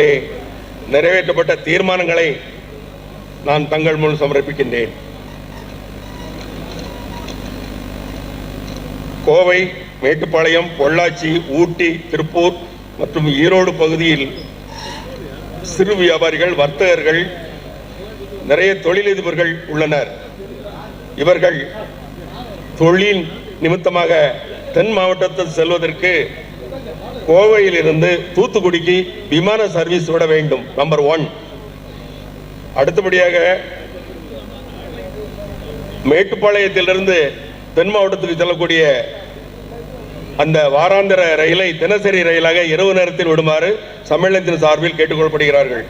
மாநாட்டிலே நிறைவேற்றப்பட்ட தீர்மானங்களை நான் தங்கள் முன் சமர்ப்பிக்கின்றேன். கோவை, மேட்டுப்பாளையம், பொள்ளாச்சி, ஊட்டி, திருப்பூர் மற்றும் ஈரோடு பகுதியில் சிறு வியாபாரிகள், வர்த்தகர்கள், நிறைய தொழிலதிபர்கள் உள்ளனர். இவர்கள் தொழில் நிமித்தமாக தென் மாவட்டத்தில் செல்வதற்கு கோவையில் இருந்து தூத்துக்குடிக்கு விமான சர்வீஸ் விட வேண்டும். நம்பர் 1. அடுத்தபடியாக மேட்டுப்பாளையத்திலிருந்து தென் மாவட்டத்துக்கு செல்லக்கூடிய அந்த வாராந்திர ரயிலை தினசரி ரயிலாக இரவு நேரத்தில் விடுமாறு சம்மேளனத்தின் சார்பில் கேட்டுக்கொள்ளப்படுகிறார்கள்.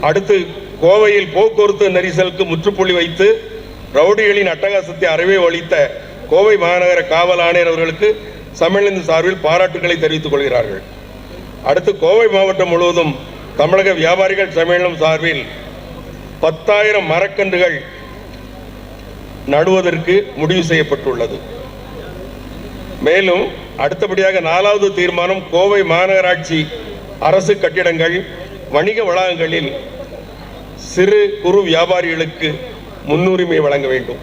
அடுத்து கோவையில் போக்குவரத்து நெரிசலுக்கு முற்றுப்புள்ளி வைத்து ரவுடிகளின் அட்டகாசத்தை அறவே ஒழித்த கோவை மாநகர காவல் ஆணையர் அவர்களுக்கு சம்மேளனத்தின் சார்பில் பாராட்டுகளை தெரிவித்துக் கொள்கிறார்கள். அடுத்து கோவை மாவட்டம் முழுவதும் தமிழக வியாபாரிகள் சம்மேளனம் சார்பில் 10,000 மரக்கன்றுகள் நடுவதற்கு முடிவு செய்யப்பட்டுள்ளது. மேலும் அடுத்தபடியாக 4வது தீர்மானம், கோவை மாநகராட்சி அரசு கட்டிடங்கள், வணிக வளாகங்களில் சிறு குறு வியாபாரிகளுக்கு முன்னுரிமை வழங்க வேண்டும்.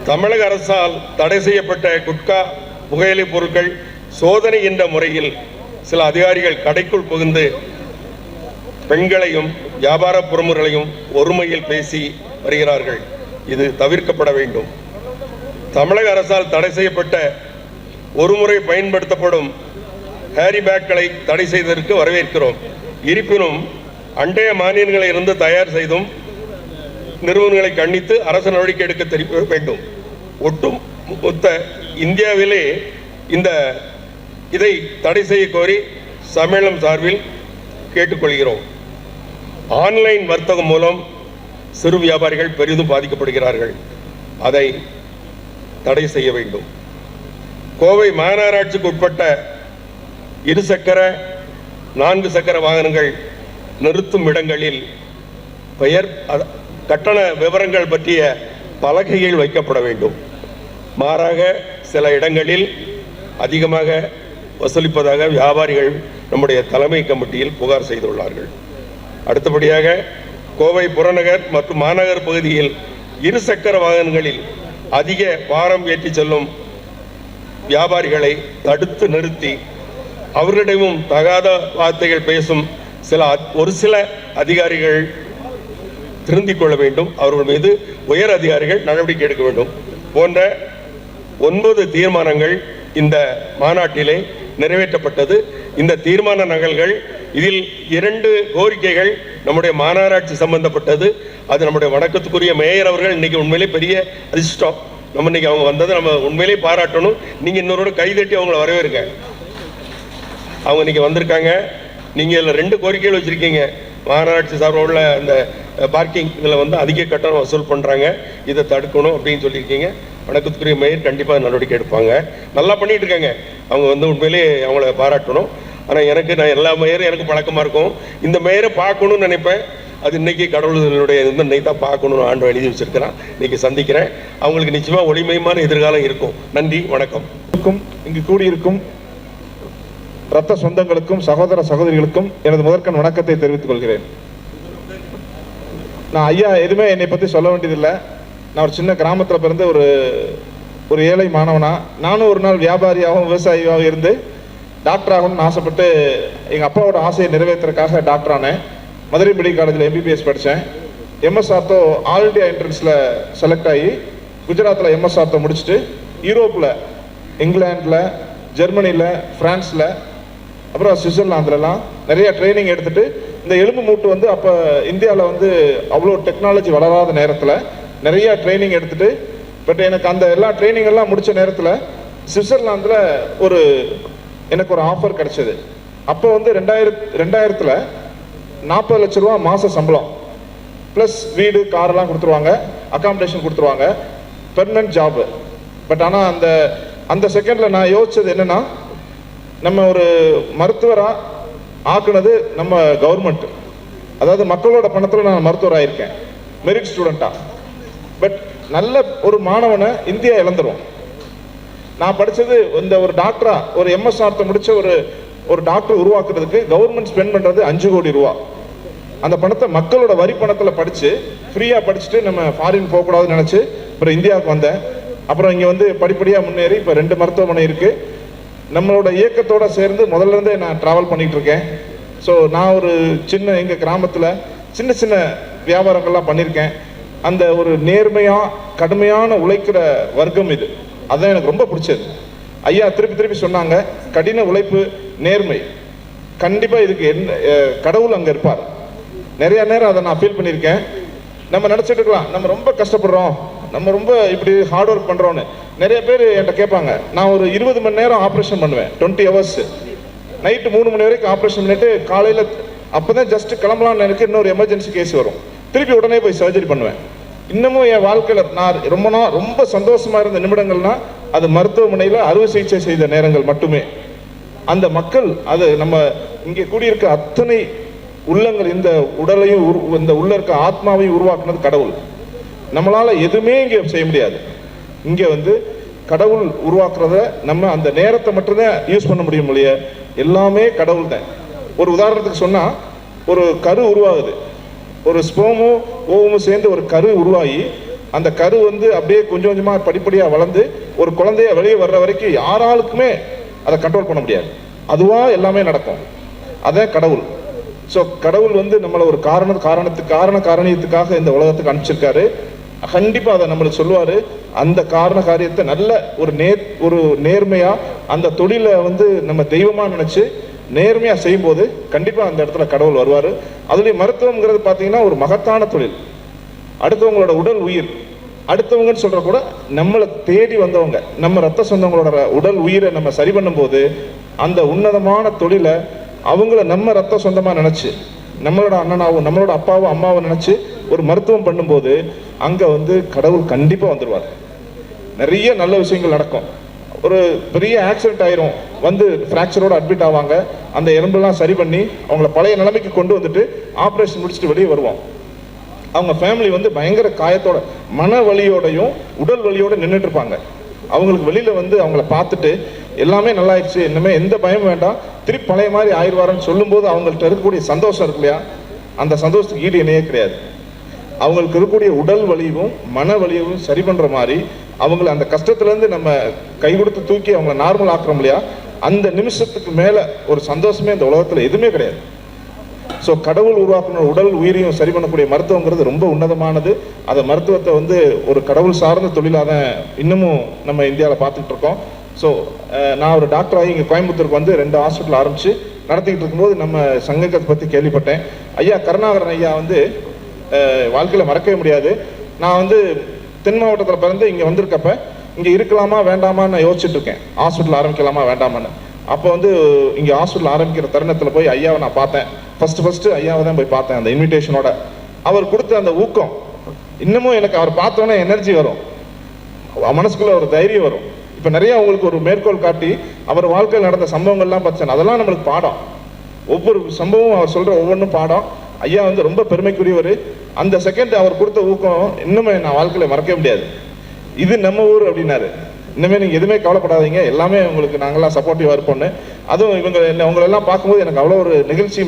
தமிழக அரசால் தடை செய்யப்பட்ட குட்கா, புகையிலை பொருட்கள் சோதனை என்ற முறையில் சில அதிகாரிகள் கடைக்குள் புகுந்து பெண்களையும் வியாபார பிரமுகர்களையும் ஒருமையில் பேசி வருகிறார்கள். இது தவிர்க்கப்பட வேண்டும். தமிழக அரசால் தடை செய்யப்பட்ட ஒருமுறை பயன்படுத்தப்படும் ஹேரி பேக்களை தடை செய்ததற்கு வரவேற்கிறோம். இருப்பினும் அண்டைய மாநிலங்களில் இருந்து தயார் செய்தும் நிறுவனங்களை கண்டித்து அரசு நடவடிக்கை எடுக்க தெரிவிக்க வேண்டும். ஒட்டுமொத்த இந்தியாவிலே இதை தடை செய்ய கோரி சம்மேளனம் சார்பில் கேட்டுக்கொள்கிறோம். ஆன்லைன் வர்த்தகம் மூலம் சிறு வியாபாரிகள் பெரிதும் பாதிக்கப்படுகிறார்கள். அதை தடை செய்ய வேண்டும். கோவை மாநகராட்சிக்கு உட்பட்ட 2 சக்கர 4 சக்கர வாகனங்கள் நிறுத்தும் இடங்களில் பெயர் கட்டண விவரங்கள் பற்றிய பலகைகள் வைக்கப்பட வேண்டும். மாறாக சில இடங்களில் அதிகமாக வசூலிப்பதாக வியாபாரிகள் நம்முடைய தலைமை கமிட்டியில் புகார் செய்துள்ளார்கள். அடுத்தபடியாக கோவை புறநகர் மற்றும் மாநகர் பகுதியில் 2 சக்கர வாகனங்களில் அதிக பாரம் ஏற்றி செல்லும் வியாபாரிகளை தடுத்து நிறுத்தி அவர்களிடமும் தகாத வார்த்தைகள் பேசும் ஒரு சில அதிகாரிகள் திருந்திக் கொள்ள வேண்டும். அவர்கள் மீது உயர் அதிகாரிகள் நடவடிக்கை எடுக்க வேண்டும். போன்ற 9 தீர்மானங்கள் இந்த மாநாட்டிலே நிறைவேற்றப்பட்டது. இந்த தீர்மான நகல்கள், இதில் 2 கோரிக்கைகள் நம்முடைய மாநகராட்சி சம்பந்தப்பட்டது. அது நம்முடைய வணக்கத்துக்குரிய மேயர் அவர்கள் இன்னைக்கு உண்மையிலே பெரிய அதிர்ஷ்டம். நம்ம இன்னைக்கு அவங்க வந்ததை நம்ம உண்மையிலே பாராட்டணும். நீங்க இன்னொரு கைதட்டி அவங்கள வரவேற்க. அவங்க இன்னைக்கு வந்திருக்காங்க. நீங்க இதுல 2 கோரிக்கைகள் வச்சிருக்கீங்க. மாநகராட்சி சார்பில் உள்ள அந்த பார்க்கிங் இதில் அதிக கட்டணம் வசூல் பண்ணுறாங்க, இதை தடுக்கணும் அப்படின்னு சொல்லியிருக்கீங்க. வணக்கத்துக்குரிய மேயர் கண்டிப்பாக நடவடிக்கை எடுப்பாங்க. நல்லா பண்ணிட்டு இருக்காங்க. அவங்க உண்மையிலே அவங்கள பாராட்டணும். ஆனால் நான் எல்லா மேயரும் எனக்கு பழக்கமாக இருக்கும். இந்த மேயரை பார்க்கணும்னு நினைப்பேன். அது இன்னைக்கு கடவுளுடைய இன்னைக்கு தான் பார்க்கணும்னு ஆண்டு எழுதி வச்சிருக்கிறேன். இன்னைக்கு சந்திக்கிறேன். அவங்களுக்கு நிச்சயமாக ஒளிமயமான எதிர்காலம் இருக்கும். நன்றி, வணக்கம். இங்கு கூடியிருக்கும் இரத்த சொந்தங்களுக்கும் சகோதர சகோதரிகளுக்கும் எனது முதற்கண் வணக்கத்தை தெரிவித்துக் கொள்கிறேன். நான் ஐயா எதுவுமே என்னை பற்றி சொல்ல வேண்டியதில்லை. நான் ஒரு சின்ன கிராமத்தில் பிறந்து ஒரு ஏழை மாணவனா, நானும் ஒரு நாள் வியாபாரியாகவும் விவசாயியாகவும் இருந்து டாக்டராகணும்னு ஆசைப்பட்டு எங்கள் அப்பாவோட ஆசையை நிறைவேற்றுறதுக்காக டாக்டர் ஆனேன். மதுரை மெடிக்கல் காலேஜில் MBBS படித்தேன். MS ஆர்த்தோ ஆல் இண்டியா என்ட்ரன்ஸில் செலக்ட் ஆகி குஜராத்தில் MS ஆர்த்தோ முடிச்சுட்டு யூரோப்பில், இங்கிலாண்டில், ஜெர்மனியில், ஃப்ரான்ஸில், அப்புறம் சுவிட்சர்லாந்துலலாம் நிறைய ட்ரைனிங் எடுத்துகிட்டு இந்த எலும்பு மூட்டு அப்போ இந்தியாவில் அவ்வளோ டெக்னாலஜி வளராத நேரத்தில் நிறைய ட்ரைனிங் எடுத்துகிட்டு, பட் எனக்கு அந்த எல்லா ட்ரைனிங் எல்லாம் முடித்த நேரத்தில் சுவிட்சர்லாந்தில் எனக்கு ஒரு ஆஃபர் கிடைச்சது. அப்போ 2000 40 லட்ச ரூபா மாத சம்பளம் ப்ளஸ் வீடு காரெல்லாம் கொடுத்துருவாங்க, அக்காமடேஷன் கொடுத்துருவாங்க, பெர்மனன்ட் ஜாபு. பட் ஆனால் அந்த செகண்டில் நான் யோசிச்சது என்னென்னா, நம்ம ஒரு மருத்துவராக ஆக்குனது நம்ம கவர்மெண்ட், அதாவது மக்களோட பணத்தில் நான் மருத்துவராக இருக்கேன், மெரிட் ஸ்டூடெண்ட்டாக. பட் நல்ல ஒரு மாணவனை இந்தியா இழந்துடும். நான் படித்தது ஒரு டாக்டரா, ஒரு MS ஆர்த்தோ முடித்த ஒரு டாக்டர் உருவாக்குறதுக்கு கவர்மெண்ட் ஸ்பெண்ட் பண்ணுறது 5 கோடி ரூபா. அந்த பணத்தை மக்களோட வரி பணத்தில் படித்து ஃப்ரீயாக படிச்சுட்டு நம்ம ஃபாரின் போகக்கூடாதுன்னு நினச்சி அப்புறம் இந்தியாவுக்கு வந்தேன். அப்புறம் இங்கே வந்து படிப்படியாக முன்னேறி இப்போ 2 மருத்துவமனை இருக்குது. நம்மளோட இயக்கத்தோடு சேர்ந்து முதல்ல இருந்தே நான் ட்ராவல் பண்ணிகிட்டு இருக்கேன். ஸோ நான் ஒரு சின்ன எங்கள் கிராமத்தில் சின்ன சின்ன வியாபாரங்கள்லாம் பண்ணியிருக்கேன். அந்த ஒரு நேர்மையாக கடுமையான உழைக்கிற வர்க்கம் இது. அதுதான் எனக்கு ரொம்ப பிடிச்சது. ஐயா திருப்பி சொன்னாங்க, கடின உழைப்பு, நேர்மை. கண்டிப்பாக இதுக்கு என்ன கடவுள் அங்கே இருப்பார். நிறைய நேரம் அதை நான் ஃபீல் பண்ணியிருக்கேன். நம்ம நினச்சிட்டு இருக்கலாம் நம்ம ரொம்ப கஷ்டப்படுறோம், நம்ம ரொம்ப இப்படி ஹார்ட் ஒர்க் பண்ணுறோன்னு. நிறைய பேர் என்கிட்ட கேட்பாங்க, நான் ஒரு 20 மணி நேரம் ஆப்ரேஷன் பண்ணுவேன், 20 hours. நைட்டு 3 மணி வரைக்கும் ஆப்ரேஷன் பண்ணிட்டு காலையில் அப்போ தான் ஜஸ்ட் கிளம்பலான்னு எனக்கு இன்னொரு எமர்ஜென்சி கேஸ் வரும், திருப்பி உடனே போய் சர்ஜரி பண்ணுவேன். இன்னமும் என் வாழ்க்கையில் நான் ரொம்ப சந்தோஷமாக இருந்த நிமிடங்கள்னா அது மருத்துவமனையில் அறுவை சிகிச்சை செய்த நேரங்கள் மட்டுமே. அந்த மக்கள், அது நம்ம இங்கே கூடியிருக்க அத்தனை உள்ளங்கள், இந்த உடலையும் இந்த உள்ள இருக்க ஆத்மாவையும் உருவாக்குனது கடவுள். நம்மளால எதுவுமே இங்கே செய்ய முடியாது. இங்கே வந்து கடவுள் உருவாக்குறத நம்ம அந்த நேரத்தை மட்டும்தான் யூஸ் பண்ண முடியும் இல்லையா, எல்லாமே கடவுள் தான். ஒரு உதாரணத்துக்கு சொன்னா, ஒரு கரு உருவாகுது, ஒரு ஸ்போமும் ஓவமும் சேர்ந்து ஒரு கரு உருவாகி அந்த கரு வந்து அப்படியே கொஞ்சம் கொஞ்சமாக படிப்படியாக வளர்ந்து ஒரு குழந்தைய வெளியே வர்ற வரைக்கும் யாராலுக்குமே அதை கண்ட்ரோல் பண்ண முடியாது. அதுவாக எல்லாமே நடக்கும். அதான் கடவுள். ஸோ கடவுள் வந்து நம்மளை ஒரு காரணத்துக்காக இந்த உலகத்துக்கு அனுப்பிச்சிருக்காரு. கண்டிப்பாக அதை நம்மளுக்கு சொல்லுவார். அந்த காரியத்தை நல்ல ஒரு நேர்மையாக அந்த தொழிலை வந்து நம்ம தெய்வமாக நினச்சி நேர்மையாக செய்யும்போது கண்டிப்பாக அந்த இடத்துல கடவுள் வருவார். அதுலேயும் மருத்துவம்ங்கிறது பார்த்தீங்கன்னா ஒரு மகத்தான தொழில். அடுத்தவங்களோட உடல் உயிர், அடுத்தவங்கன்னு சொல்கிற கூட நம்மளை தேடி வந்தவங்க, நம்ம ரத்த சொந்தங்களோட உடல் உயிரை நம்ம சரி பண்ணும்போது அந்த உன்னதமான தொழிலை அவங்கள நம்ம ரத்த சொந்தமாக நினச்சி, நம்மளோட அண்ணனாவும் நம்மளோட அப்பாவும் அம்மாவும் நினச்சி ஒரு மருத்துவம் பண்ணும்போது அங்கே வந்து கடவுள் கண்டிப்பாக வந்துடுவார். நிறைய நல்ல விஷயங்கள் நடக்கும். ஒரு பெரிய ஆக்சிடென்ட் ஆயிரும், வந்து ஃப்ராக்சரோட அட்மிட் ஆவாங்க. அந்த எலும்பெல்லாம் சரி பண்ணி அவங்கள பழைய நிலைமைக்கு கொண்டு வந்துட்டு ஆப்ரேஷன் முடிச்சுட்டு வெளியே வருவோம். அவங்க ஃபேமிலி வந்து பயங்கர காயத்தோட, மன வலியோடையும் உடல் வலியோட நின்றுட்டு இருப்பாங்க. அவங்களுக்கு வெளியில் வந்து அவங்கள பார்த்துட்டு எல்லாமே நல்லாயிடுச்சு, இன்னுமே எந்த பயமும் வேண்டாம், திருப்பி பழைய மாதிரி ஆயிடுவாருன்னு சொல்லும்போது அவங்கள்ட்ட இருக்கக்கூடிய சந்தோஷம் இருக்கு இல்லையா, அந்த சந்தோஷத்துக்கு ஈடு இணையே கிடையாது. அவங்களுக்கு இருக்கக்கூடிய உடல் வலியும் மன வலியும் சரி பண்ணுற மாதிரி அவங்கள அந்த கஷ்டத்துலேருந்து நம்ம கை கொடுத்து தூக்கி அவங்கள நார்மல் ஆக்குறோம் இல்லையா, அந்த நிமிஷத்துக்கு மேலே ஒரு சந்தோஷமே இந்த உலகத்தில் எதுவுமே கிடையாது. ஸோ கடவுள் உருவாக்குன உடல் உயிரையும் சரி பண்ணக்கூடிய மருத்துவங்கிறது ரொம்ப உன்னதமானது. அந்த மருத்துவத்தை வந்து ஒரு கடவுள் சார்ந்த தொழிலாக தான் இன்னமும் நம்ம இந்தியாவில் பார்த்துக்கிட்டு இருக்கோம். ஸோ நான் ஒரு டாக்டராகி இங்கே கோயம்புத்தூருக்கு வந்து 2 ஹாஸ்பிட்டல் ஆரம்பித்து நடத்திக்கிட்டு இருக்கும்போது நம்ம சங்கத்தை பற்றி கேள்விப்பட்டேன். ஐயா கருணாகரன் ஐயா வந்து வாழ்க்கையில் மறக்கவே முடியாது. நான் வந்து தென் மாவட்டத்தில் பிறந்து இங்கே வந்திருக்கப்ப இங்கே இருக்கலாமா வேண்டாமான்னு நான் யோசிச்சுட்டு இருக்கேன், ஹாஸ்பிட்டல் ஆரம்பிக்கலாமா வேண்டாமான்னு. அப்போ வந்து இங்கே ஹாஸ்பிட்டல் ஆரம்பிக்கிற தருணத்தில் போய் ஐயாவை நான் பார்த்தேன். ஃபஸ்ட்டு ஐயாவை தான் போய் பார்த்தேன். அந்த இன்விடேஷனோட அவர் கொடுத்த அந்த ஊக்கம் இன்னமும் எனக்கு, அவர் பார்த்தோன்னே எனர்ஜி வரும், மனசுக்குள்ள ஒரு தைரியம் வரும். இப்போ நிறைய அவங்களுக்கு ஒரு மேற்கோள் காட்டி அவர் வாழ்க்கையில் நடந்த சம்பவங்கள்லாம் பார்த்தேன், அதெல்லாம் நம்மளுக்கு பாடம். ஒவ்வொரு சம்பவம் அவர் சொல்கிற ஒவ்வொன்றும் பாடம். ஐயா வந்து ரொம்ப பெருமைக்குரியவர். அந்த செகண்ட் அவர் கொடுத்த ஊக்கம் இன்னுமே நான் வாழ்க்கையில் மறக்க முடியாது. இது நம்ம ஊர் அப்படின்னாரு. இனிமேல் நீங்கள் எதுவுமே கவலைப்படாதீங்க, எல்லாமே உங்களுக்கு நாங்கள்லாம் சப்போர்ட்டிவாக இருப்போன்னு. அதுவும் அவங்களெல்லாம் பார்க்கும்போது எனக்கு அவ்வளோ ஒரு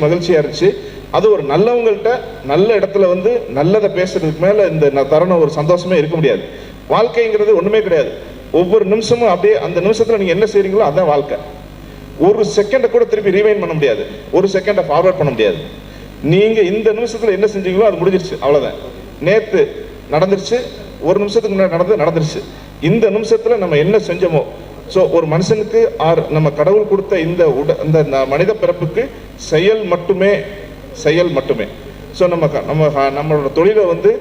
மகிழ்ச்சியாக இருந்துச்சு. அது ஒரு நல்லவங்கள்ட்ட நல்ல இடத்துல வந்து நல்லதை பேசுறதுக்கு மேலே இந்த தருணம் ஒரு சந்தோஷமே இருக்க முடியாது. வாழ்க்கைங்கிறது ஒன்றுமே கிடையாது. ஒவ்வொரு நிமிஷமும் அப்படியே அந்த நிமிஷத்தில் நீங்கள் என்ன செய்கிறீங்களோ அதுதான் வாழ்க்கை. ஒரு செகண்டை கூட திருப்பி ரீவைண்ட் பண்ண முடியாது, ஒரு செகண்டை ஃபார்வர்ட் பண்ண முடியாது. நீங்கள் இந்த நிமிஷத்தில் என்ன செஞ்சீங்களோ அது முடிஞ்சிருச்சு, அவ்வளோதான். நேற்று நடந்துருச்சு, ஒரு நிமிஷத்துக்கு முன்னாடி நடந்துருச்சு. இந்த நிமிஷத்தில் நம்ம என்ன செஞ்சோமோ, ஸோ ஒரு மனுஷனுக்கு நம்ம கடவுள் கொடுத்த இந்த மனித பிறப்புக்கு செயல் மட்டுமே. ஸோ நம்மளோட தொழிலை வந்து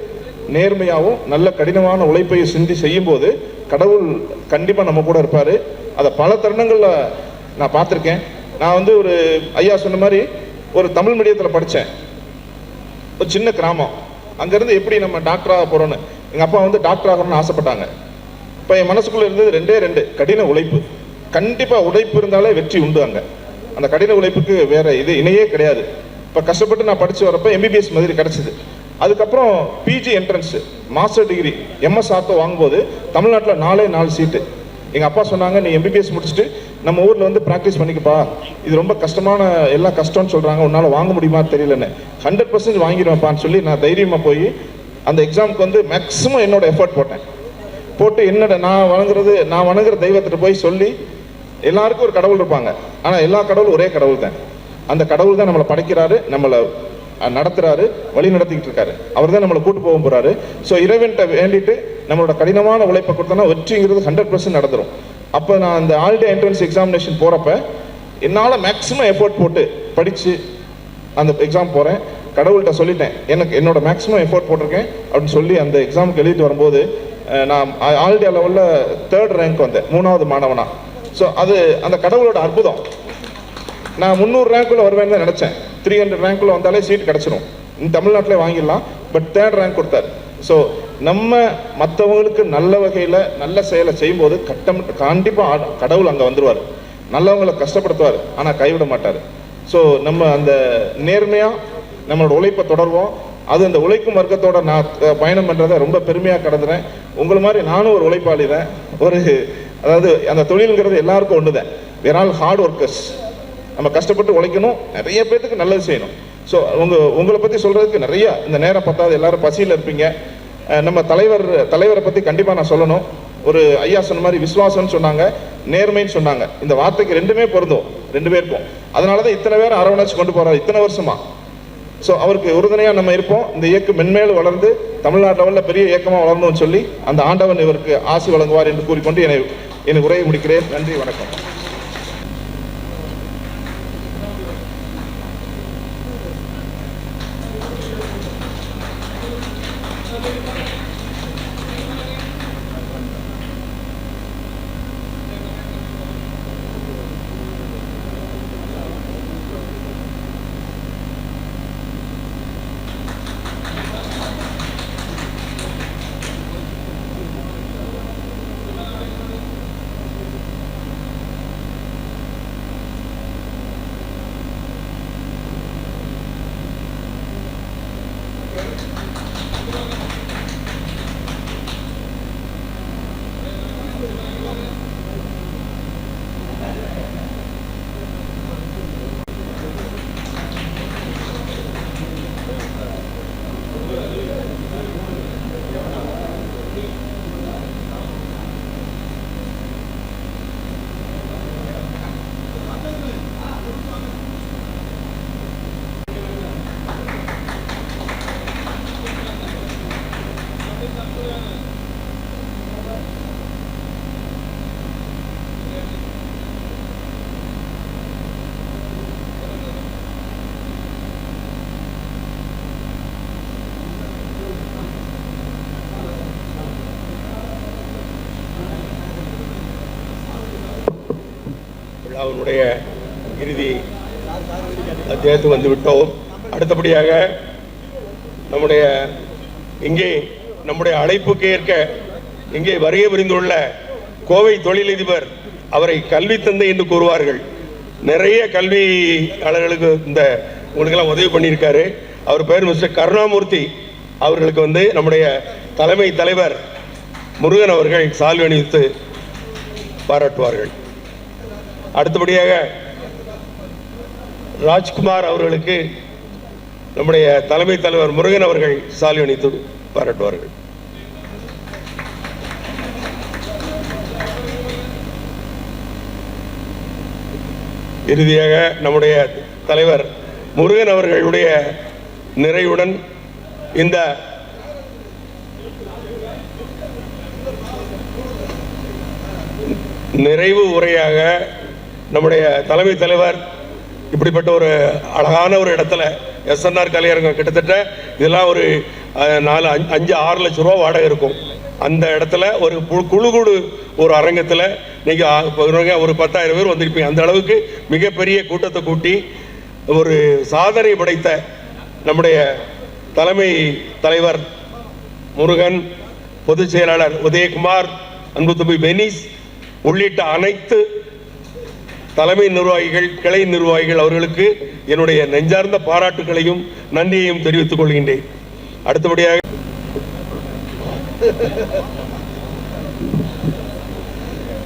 நேர்மையாகவும் நல்ல கடினமான உழைப்பையும் சிந்தி செய்யும்போது கடவுள் கண்டிப்பாக நம்ம கூட இருப்பார். அதை பல தருணங்களில் நான் பார்த்துருக்கேன். நான் வந்து ஒரு ஐயா சொன்ன மாதிரி ஒரு தமிழ் மீடியத்தில் படித்தேன், ஒரு சின்ன கிராமம். அங்கேருந்து எப்படி நம்ம டாக்டராக போகிறோன்னு, எங்கள் அப்பா வந்து டாக்டர் ஆகணும்னு ஆசைப்பட்டாங்க. இப்போ என் மனசுக்குள்ளே இருந்தது 2 கடின உழைப்பு. கண்டிப்பாக உழைப்பு இருந்தாலே வெற்றி உண்டு. அங்கே அந்த கடின உழைப்புக்கு வேறு இணையே கிடையாது. இப்போ கஷ்டப்பட்டு நான் படித்து வரப்போ எம்பிபிஎஸ் மாதிரி கிடச்சிது. அதுக்கப்புறம் PG entrance, master degree, MS ortho வாங்கும்போது தமிழ்நாட்டில் 4 சீட்டு. எங்கள் அப்பா சொன்னாங்க, நீ எம்பிபிஎஸ் முடிச்சுட்டு நம்ம ஊரில் வந்து ப்ராக்டிஸ் பண்ணிக்கப்பா, இது ரொம்ப கஷ்டமான எல்லாம் கஷ்டம்னு சொல்கிறாங்க, உன்னால் வாங்க முடியுமா தெரியலன்னு. 100% வாங்கிடுவேன்ப்பான்னு சொல்லி நான் தைரியமாக போய் அந்த எக்ஸாமுக்கு வந்து மேக்ஸிமம் என்னோட எஃபர்ட் போட்டு என்னோட நான் வணங்குற தெய்வத்திட்ட போய் சொல்லி, எல்லாருக்கும் ஒரு கடவுள் இருப்பாங்க, ஆனால் எல்லா கடவுளும் ஒரே கடவுள் தான். அந்த கடவுள் தான் நம்மளை படைக்கிறாரு, நம்மளை நடத்துறாரு, வழி நடத்திக்கிட்டு இருக்காரு. அவர் தான் நம்மளை கூட்டு போக போறாரு. ஸோ இறைவன்கிட்ட வேண்டிட்டு நம்மளோட கடினமான உழைப்பை கொடுத்தோன்னா வெற்றிங்கிறது 100% நடந்துடும். அப்போ நான் அந்த ஆல் இண்டியா என்ட்ரன்ஸ் எக்ஸாமினேஷன் போகிறப்ப என்னால் மேக்ஸிமம் எஃபோர்ட் போட்டு படித்து அந்த எக்ஸாம் போகிறேன். கடவுள்கிட்ட சொல்லிட்டேன், எனக்கு என்னோட மேக்ஸிமம் எஃபோர்ட் போட்டிருக்கேன் அப்படின்னு சொல்லி அந்த எக்ஸாமுக்கு எழுதிட்டு வரும்போது நான் ஆல் இண்டியா லெவலில் 3rd ரேங்க் வந்தேன், 3வது மாணவனா. ஸோ அது அந்த கடவுளோட அற்புதம். நான் 300 ரேங்க்குள்ளே வருவேன்னு தான் நினச்சேன். 300 ரேங்க்குள்ளே வந்தாலே சீட் கிடச்சிரும், தமிழ்நாட்டிலே வாங்கிடலாம். பட் 3rd ரேங்க் கொடுத்தாரு. ஸோ நம்ம மற்றவங்களுக்கு நல்ல வகையில் நல்ல செயலை செய்யும்போது கண்டிப்பாக கடவுள் அங்கே வந்துடுவார். நல்லவங்களை கஷ்டப்படுத்துவார், ஆனால் கைவிட மாட்டார். ஸோ நம்ம அந்த நேர்மையாக நம்மளோட உழைப்பை தொடர்வோம். அது அந்த உழைக்கும் வர்க்கத்தோட நான் பயணம் பண்ணுறதை ரொம்ப பெருமையாக கடந்துறேன். உங்களை மாதிரி நானும் ஒரு உழைப்பாளி தான். அதாவது அந்த தொழிலுங்கிறது எல்லாருக்கும் ஒன்று தான். வேற ஆல் ஹார்ட் ஒர்க்கர்ஸ். நம்ம கஷ்டப்பட்டு உழைக்கணும், நிறைய பேருக்கு நல்லது செய்யணும். ஸோ உங்களை பற்றி சொல்கிறதுக்கு நிறைய இந்த நேரம் பத்தாது, எல்லாரும் பசியில் இருப்பீங்க. நம்ம தலைவரை பற்றி கண்டிப்பாக நான் சொல்லணும். ஒரு ஐயா சொன்ன மாதிரி விசுவாசம்னு சொன்னாங்க, நேர்மைன்னு சொன்னாங்க. இந்த வார்த்தைக்கு ரெண்டுமே பொருந்தும், 2 பேருக்கும். அதனால தான் இத்தனை பேர் அரவணைச்சு கொண்டு போகிறார் இத்தனை வருஷமா. ஸோ அவருக்கு உறுதுணையாக நம்ம இருப்போம். இந்த இயக்கம் மென்மேலும் வளர்ந்து தமிழ்நாடு லெவலில் பெரிய இயக்கமாக வளரணும்னு சொல்லி அந்த ஆண்டவன் இவருக்கு ஆசி வழங்குவார் என்று கூறிக்கொண்டு என்னை உரையை முடிக்கிறேன். நன்றி, வணக்கம். அவருடைய இறுதி அத்தியாயத்துக்கு வந்துவிட்டோம். அடுத்தபடியாக நம்முடைய அழைப்புக்கு ஏற்க இங்கே வருகை புரிந்துள்ள கோவை தொழிலதிபர், அவரை கல்வி தந்தை என்று கூறுவார்கள். நிறைய கல்வியாளர்களுக்கு உங்களுக்கெல்லாம் உதவி பண்ணியிருக்காரு. அவர் பெயர் மிஸ்டர் கருணாமூர்த்தி. அவர்களுக்கு நம்முடைய தலைமை தலைவர் முருகன் அவர்கள் சால்வை அணிவித்து பாராட்டுவார்கள். அடுத்தபடியாக ராஜ்குமார் அவர்களுக்கு நம்முடைய தலைமை தலைவர் முருகன் அவர்கள் சால்வை அணிவித்து பாராட்டுவார்கள். இறுதியாக நம்முடைய தலைவர் முருகன் அவர்களுடைய நிறைவுடன் இந்த நிறைவு உரையாக நம்முடைய தலைமை தலைவர் இப்படிப்பட்ட ஒரு அழகான ஒரு இடத்துல எஸ்என்ஆர் கலையரங்கம், கிட்டத்தட்ட இதெல்லாம் ஒரு 4-5-6 லட்சம் ரூபா வாடகை இருக்கும். அந்த இடத்துல ஒரு குழு ஒரு அரங்கத்தில் நீங்கள் ஒரு 10,000 பேர் வந்திருப்பீங்க. அந்த அளவுக்கு மிகப்பெரிய கூட்டத்தை கூட்டி ஒரு சாதனை படைத்த நம்முடைய தலைமை தலைவர் முருகன், பொதுச் செயலாளர் உதயகுமார், அன்பு தம்பி பெனிஸ் உள்ளிட்ட அனைத்து தலைமை நிர்வாகிகள், கிளை நிர்வாகிகள் அவர்களுக்கு என்னுடைய நெஞ்சார்ந்த பாராட்டுகளையும் நன்றியையும் தெரிவித்துக் கொள்கின்றேன். அடுத்தபடியாக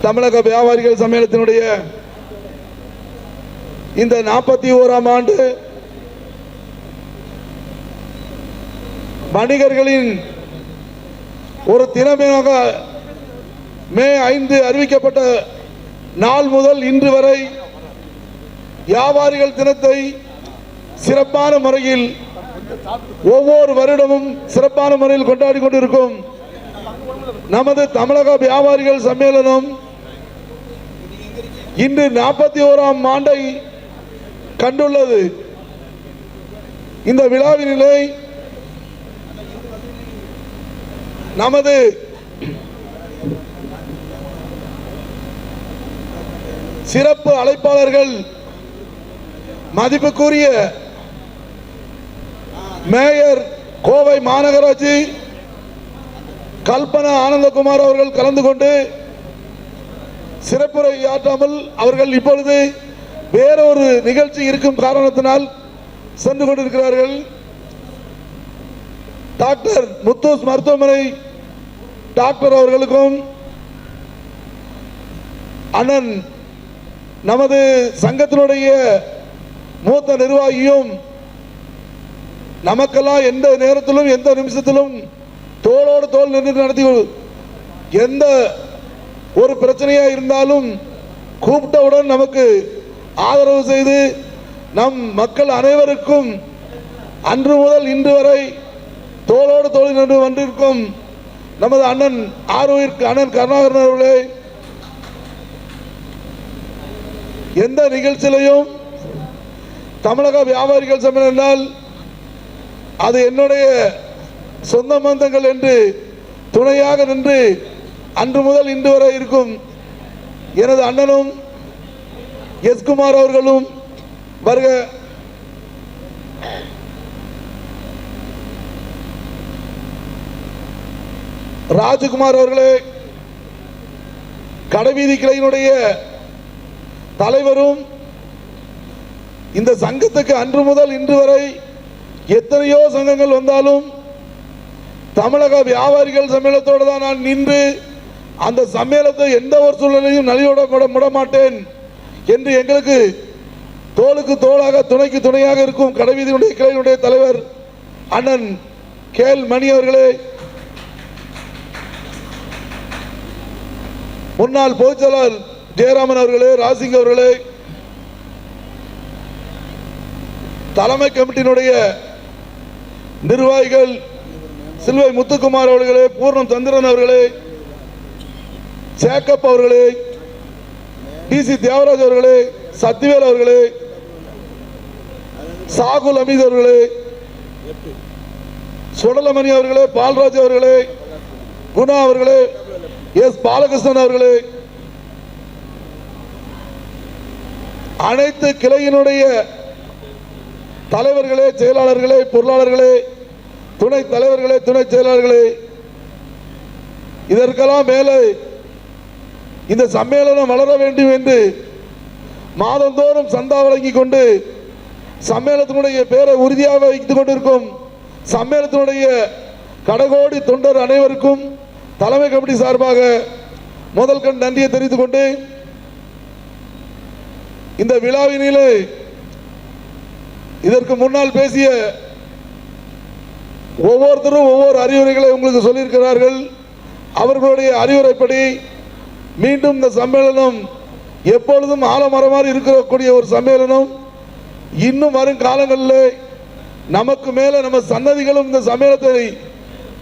தமிழக வியாபாரிகள் சம்மேளனத்தினுடைய இந்த 41ஆம் ஆண்டு வணிகர்களின் ஒரு தினமாக மே 5 அறிவிக்கப்பட்ட நாள் முதல் இன்று வரை வியாபாரிகள் தினத்தை சிறப்பான முறையில் ஒவ்வொரு வருடமும் சிறப்பான முறையில் கொண்டாடி கொண்டிருக்கும் நமது தமிழக வியாபாரிகள் சம்மேளனம் இன்று 41ஆம் ஆண்டை கண்டுள்ளது. இந்த விழாவினிலே நமது சிறப்பு அழைப்பாளர்கள் மதிப்புக்குரிய மேயர் கோவை மாநகராட்சி கல்பனா ஆனந்தகுமார் அவர்கள் கலந்து கொண்டு சிறப்புரையாற்றாமல் அவர்கள் இப்பொழுது வேறொரு நிகழ்ச்சி இருக்கும் காரணத்தினால் சென்று கொண்டிருக்கிறார்கள். டாக்டர் முத்தூஸ் மருத்துவமனை டாக்டர் அவர்களுக்கும் அண்ணன் நமது சங்கத்தினுடைய மூத்த நிர்வாகியும் நமக்கெல்லாம் எந்த நேரத்திலும் எந்த நிமிஷத்திலும் தோளோடு தோள் நின்று நடத்தி எந்த ஒரு பிரச்சனையா இருந்தாலும் கூப்பிட்டவுடன் நமக்கு ஆதரவு செய்து நம் மக்கள் அனைவருக்கும் அன்று முதல் இன்று வரை தோளோடு தோள் நின்று வந்திருக்கும் நமது அண்ணன் ஆரோக்கிய அண்ணன் கருணாகரன் அவர்களே, எந்த நிகழ்ச்சியிலையும் தமிழக வியாபாரிகள் சம்மேளனம் என்றால் அது என்னுடைய சொந்த பந்தங்கள் என்று துணையாக நின்று அன்று முதல் இன்று வரை இருக்கும் எனது அண்ணனும் எஸ் குமார் அவர்களும் வருக. ராஜகுமார் அவர்களே, கடைவீதி கிளையினுடைய தலைவரும் இந்த சங்கத்துக்கு அன்று முதல் இன்று வரை எத்தனையோ சங்கங்கள் வந்தாலும் தமிழக வியாபாரிகள் சம்மேளனத்தோடு தான் நான் நின்று அந்த சம்மேளனத்தை எந்த ஒரு சூழ்நிலையும் நலியோட விட மாட்டேன் என்று எங்களுக்கு தோளுக்கு தோளாக துணைக்கு துணையாக இருக்கும் கடைவீதியுடைய கிளையினுடைய தலைவர் அண்ணன் கேஎல் மணி அவர்களே, முன்னாள் பொதுச்செயலாளர் ஜெயராமன் அவர்களே, ராசிங் அவர்களே, தலைமை கமிட்டியினுடைய நிர்வாகிகள் சில்வை முத்துக்குமார் அவர்களே, பூர்ணம் சந்திரன் அவர்களே, சேக்கப் அவர்களே, டிசி தேவராஜ் அவர்களே, சத்திவேல் அவர்களே, சாகுல் அமீத் அவர்களே, சுடலமணி அவர்களே, பால்ராஜ் அவர்களே, குணா அவர்களே, எஸ் பாலகிருஷ்ணன் அவர்களே, அனைத்து கிளையினுடைய தலைவர்களே, செயலாளர்களே, பொருளாளர்களே, துணை தலைவர்களே, துணை செயலாளர்களே, இதற்கெல்லாம் மேலே இந்த சம்மேளனம் வளர வேண்டும் என்று மாதந்தோறும் சந்தா வழங்கிக் கொண்டு சம்மேளனத்தினுடைய பெயரை உறுதியாக வைத்துக் கொண்டிருக்கும் சம்மேளனத்தினுடைய கடகோடி தொண்டர் அனைவருக்கும் தலைமை கமிட்டி சார்பாக முதல் கண் நன்றியை தெரிவித்துக் கொண்டு இந்த விழாவினிலே இதற்கு முன்னால் பேசிய ஒவ்வொருத்தரும் ஒவ்வொரு அறிவுரைகளை உங்களுக்கு சொல்லியிருக்கிறார்கள். அவர்களுடைய அறிவுரைப்படி மீண்டும் இந்த சம்மேளனம் எப்பொழுதும் ஆலமரமாக இருக்கக்கூடிய ஒரு சம்மேளனம் இன்னும் வரும் காலங்களில் நமக்கு மேல நம்ம சன்னதிகளும் இந்த சம்மேளனத்தை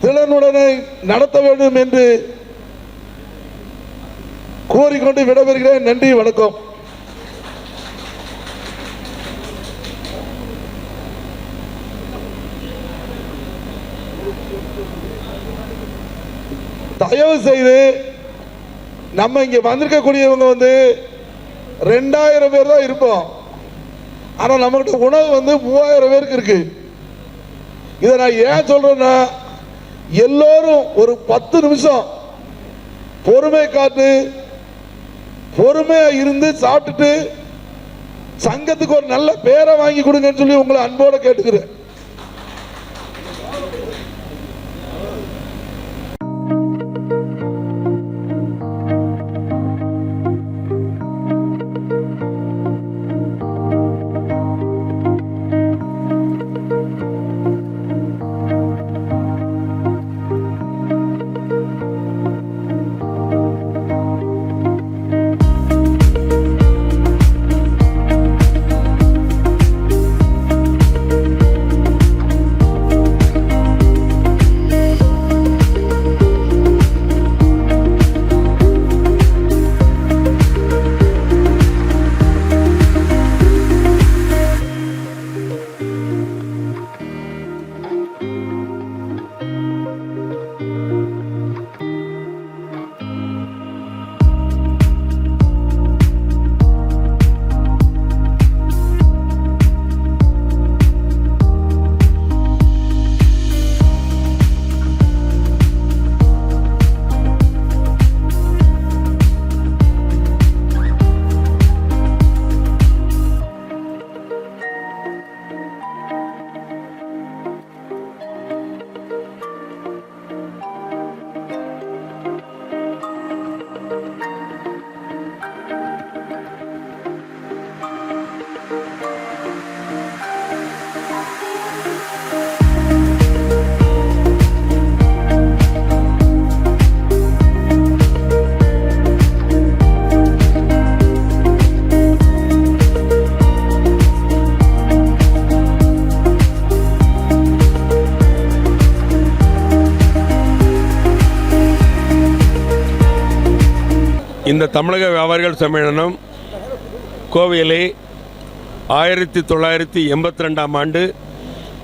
திறனுடனே நடத்த வேண்டும் என்று கூறிக்கொண்டு விடைபெறுகிறேன். நன்றி, வணக்கம். தயவு செய்து நம்ம இங்க வந்திருக்கக்கூடியவங்க 2000 பேர் தான் இருப்போம். ஆனா நம்மகிட்ட உணவு 3000 பேருக்கு இருக்கு. இதை நான் ஏன் சொல்றேன்னா, எல்லோரும் ஒரு 10 நிமிஷம் பொறுமை காத்து பொறுமையா இருந்து சாப்பிட்டுட்டு சங்கத்துக்கு ஒரு நல்ல பேரை வாங்கி கொடுங்கன்னு சொல்லி உங்களை அன்போட கேட்டுக்கிறேன். இந்த தமிழக வியாபாரிகள் சம்மேளனம் கோவையிலே 1982ஆம் ஆண்டு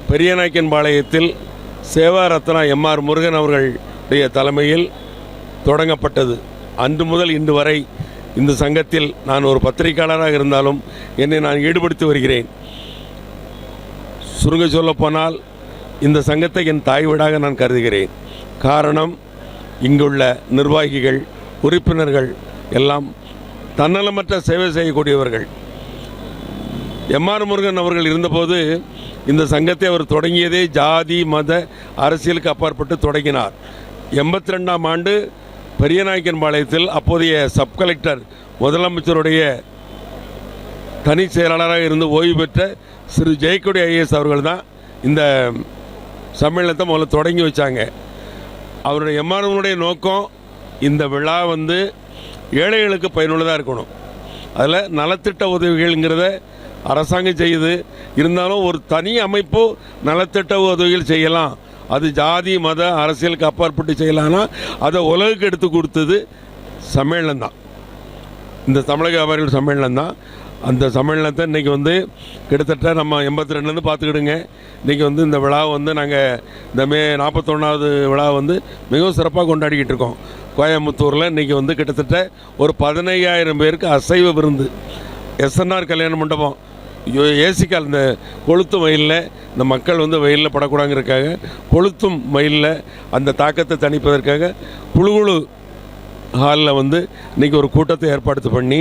பெரியநாயக்கன்பாளையத்தில் சேவா ரத்னா எம்ஆர் முருகன் அவர்களுடைய தலைமையில் தொடங்கப்பட்டது. அன்று முதல் இன்று வரை இந்த சங்கத்தில் நான் ஒரு பத்திரிகையாளராக இருந்தாலும் என்னை நான் ஈடுபடுத்தி வருகிறேன். சுருங்க சொல்லப்போனால் இந்த சங்கத்தை என் தாய் வீடாக நான் கருதுகிறேன். காரணம், இங்குள்ள நிர்வாகிகள், உறுப்பினர்கள் எல்லாம் தன்னலமற்ற சேவை செய்யக்கூடியவர்கள். எம்ஆர் முருகன் அவர்கள் இருந்தபோது இந்த சங்கத்தை அவர் தொடங்கியதே ஜாதி மத அரசியலுக்கு அப்பாற்பட்டு தொடங்கினார். 82ஆம் ஆண்டு பெரியநாயக்கன்பாளையத்தில் அப்போதைய சப் கலெக்டர் முதலமைச்சருடைய தனி செயலாளராக இருந்து ஓய்வு பெற்ற திரு ஜெயக்கொடி ஐஏஎஸ் அவர்கள் தான் இந்த சம்மேளனத்தை முதல்ல தொடங்கி வச்சாங்க. அவருடைய எம்ஆர்னுடைய நோக்கம் இந்த விழா ஏழைகளுக்கு பயனுள்ளதாக இருக்கணும். அதில் நலத்திட்ட உதவிகள்ங்கிறத அரசாங்கம் செய்யுது. இருந்தாலும் ஒரு தனி அமைப்பு நலத்திட்ட உதவிகள் செய்யலாம், அது ஜாதி மத அரசியலுக்கு அப்பாற்பட்டு செய்யலாம்னா அதை உலகுக்கு எடுத்து கொடுத்தது சம்மேளனம் தான், இந்த தமிழக வியாபாரிகள் சம்மேளனம் தான். அந்த சம்மேளனத்தை இன்றைக்கி கிட்டத்தட்ட நம்ம 82லேருந்து பார்த்துக்கிடுங்க. இன்றைக்கி இந்த விழா நாங்கள் இந்த மே 41வது விழா மிகவும் சிறப்பாக கொண்டாடிக்கிட்டு இருக்கோம். கோயம்புத்தூரில் இன்றைக்கி கிட்டத்தட்ட ஒரு 15,000 பேருக்கு அசைவ விருந்து. எஸ்என்ஆர் கல்யாண மண்டபம் ஏசிக்கால் இந்த கொளுத்தும் வெயிலில் இந்த மக்கள் வெயிலில் படக்கூடாங்கிறதுக்காக கொளுத்தும் வெயிலில் அந்த தாக்கத்தை தணிப்பதற்காக குழு ஹாலில் இன்றைக்கி ஒரு கூட்டத்தை ஏற்பாடு பண்ணி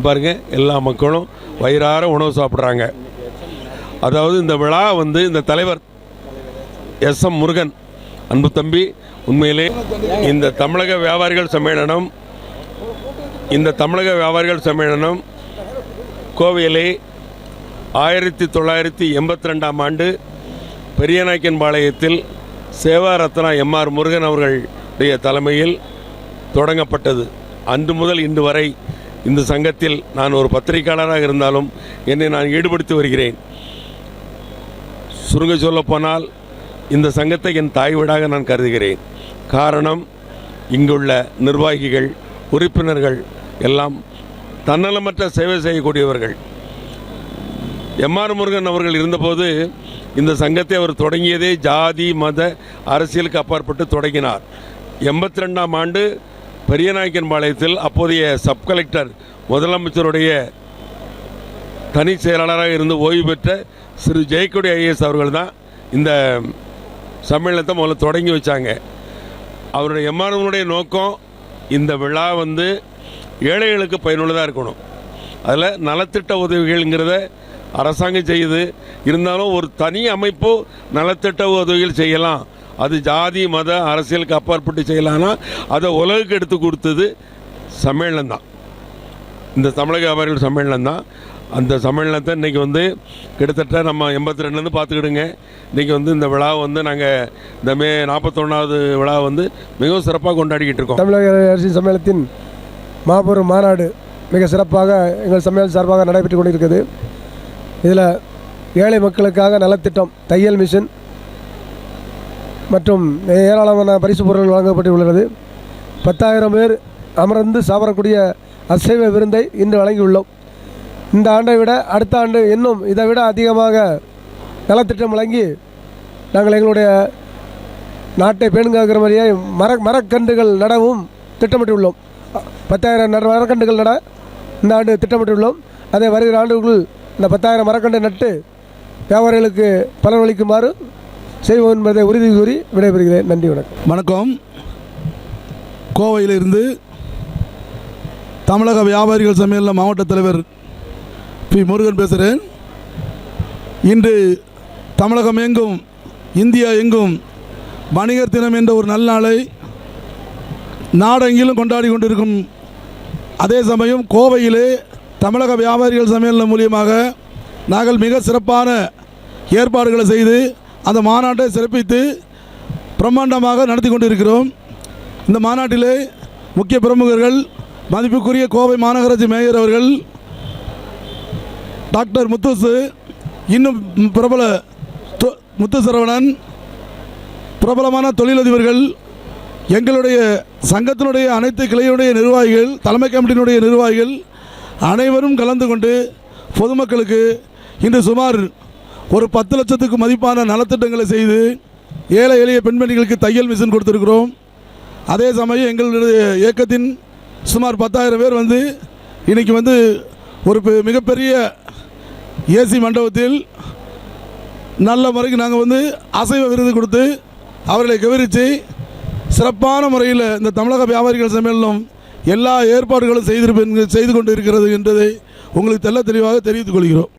பாருங்கள், எல்லா மக்களும் வயிறார உணவு சாப்பிட்றாங்க. அதாவது இந்த விழா இந்த தலைவர் எஸ்.எம். முருகன் அன்பு தம்பி, உண்மையிலே இந்த தமிழக வியாபாரிகள் சம்மேளனம் கோவையிலே 1982ஆம் ஆண்டு பெரியநாயக்கன்பாளையத்தில் சேவா ரத்னா எம்ஆர் முருகன் அவர்களுடைய தலைமையில் தொடங்கப்பட்டது. அன்று முதல் இன்று வரை இந்த சங்கத்தில் நான் ஒரு பத்திரிகையாளராக இருந்தாலும் என்னை நான் ஈடுபடுத்தி வருகிறேன். சுருங்க சொல்லப்போனால் இந்த சங்கத்தை என் தாய் வீடாக நான் கருதுகிறேன். காரணம், இங்குள்ள நிர்வாகிகள், உறுப்பினர்கள் எல்லாம் தன்னலமற்ற சேவை செய்யக்கூடியவர்கள். எம்ஆர் முருகன் அவர்கள் இருந்தபோது இந்த சங்கத்தை அவர் தொடங்கியதே ஜாதி மத அரசியலுக்கு அப்பாற்பட்டு தொடங்கினார். 82ஆம் ஆண்டு பெரியநாயக்கன்பாளையத்தில் அப்போதைய சப் கலெக்டர் முதலமைச்சருடைய தனி செயலாளராக இருந்து ஓய்வு பெற்ற திரு ஜெயக்கொடி ஐஏஎஸ் அவர்கள் தான் இந்த சம்மேளனத்தை முதல்ல தொடங்கி வச்சாங்க. அவருடைய எம்ஆர்னுடைய நோக்கம் இந்த விழா ஏழைகளுக்கு பயனுள்ளதாக இருக்கணும். அதில் நலத்திட்ட உதவிகள்ங்கிறத அரசாங்கம் செய்யுது. இருந்தாலும் ஒரு தனி அமைப்பு நலத்திட்ட உதவிகள் செய்யலாம், அது ஜாதி மத அரசியலுக்கு அப்பாற்பட்டு செய்யலாம்னா அதை உலகுக்கு எடுத்து கொடுத்தது சம்மேளனம் தான், இந்த தமிழக வியாபாரிகள் சம்மேளனம் தான். அந்த சம்மேளனத்தை இன்றைக்கி கிட்டத்தட்ட நம்ம 82லேருந்து பார்த்துக்கிடுங்க. இன்றைக்கி இந்த விழா நாங்கள் இந்த மே 41வது விழா மிகவும் சிறப்பாக கொண்டாடிக்கிட்டு இருக்கோம். தமிழக அரசியல் சம்மேளனத்தின் மாபெரும் மாநாடு மிக சிறப்பாக எங்கள் சம்மேளனம் சார்பாக நடைபெற்று கொண்டிருக்கிறது. இதில் ஏழை மக்களுக்காக நலத்திட்டம், தையல் மிஷின் மற்றும் ஏராளமான பரிசு பொருட்கள் வழங்கப்பட்டுள்ளது. 10,000 பேர் அமர்ந்து சாப்பிடக்கூடிய அசைவ விருந்தை இன்று வழங்கியுள்ளோம். இந்த ஆண்டை விட அடுத்த ஆண்டு இன்னும் இதை விட அதிகமாக நலத்திட்டம் வழங்கி நாங்கள் எங்களுடைய நாட்டை பேணுங்கிற மாதிரியே மரக்கன்றுகள் நடவும் திட்டமிட்டுள்ளோம். 10,000 மரக்கன்றுகள் நட இந்த ஆண்டு திட்டமிட்டுள்ளோம். அதை வருகிற ஆண்டுக்குள் இந்த 10,000 மரக்கன்று நட்டு வியாபாரிகளுக்கு பலனளிக்குமாறு செய்வோம் என்பதை உறுதி கூறி விடைபெறுகிறேன். நன்றி, வணக்கம். வணக்கம். கோவையிலிருந்து தமிழக வியாபாரிகள் சம்மேளன மாவட்ட தலைவர் பி. முருகன் பேசுகிறேன். இன்று தமிழகம் எங்கும், இந்தியா எங்கும் வணிகர் தினம் என்ற ஒரு நல்நாளை நாடெங்கிலும் கொண்டாடி கொண்டிருக்கும் அதே சமயம் கோவையிலே தமிழக வியாபாரிகள் சம்மேளனம் மூலியமாக நாங்கள் மிக சிறப்பான ஏற்பாடுகளை செய்து அந்த மாநாட்டை சிறப்பித்து பிரம்மாண்டமாக நடத்தி கொண்டிருக்கிறோம். இந்த மாநாட்டிலே முக்கிய பிரமுகர்கள், மதிப்புக்குரிய கோவை மாநகராட்சி மேயர் அவர்கள், டாக்டர் முத்துசு, இன்னும் பிரபல முத்துசரவணன், பிரபலமான தொழிலதிபர்கள், எங்களுடைய சங்கத்தினுடைய அனைத்து கிளையுடைய நிர்வாகிகள், தலைமை கமிட்டியினுடைய நிர்வாகிகள் அனைவரும் கலந்து கொண்டு பொதுமக்களுக்கு இன்று சுமார் ஒரு 10 லட்சத்துக்கு மதிப்பான நலத்திட்டங்களை செய்து ஏழை எளிய பெண்மணிகளுக்கு தையல் மிஷின் கொடுத்துருக்கிறோம். அதே சமயம் எங்களுடைய இயக்கத்தின் சுமார் 10,000 பேர் வந்து இன்றைக்கி வந்து ஒரு மிகப்பெரிய ஏசி மண்டபத்தில் நல்ல முறைக்கு நாங்கள் வந்து அசைவ விருது கொடுத்து அவர்களை கவனித்து சிறப்பான முறையில் இந்த தமிழக வியாபாரிகள் சம்மேளனம் எல்லா ஏற்பாடுகளும் செய்து கொண்டு இருக்கிறது என்பதை உங்களுக்கு தெளிவாக தெரிவித்துக் கொள்கிறோம்.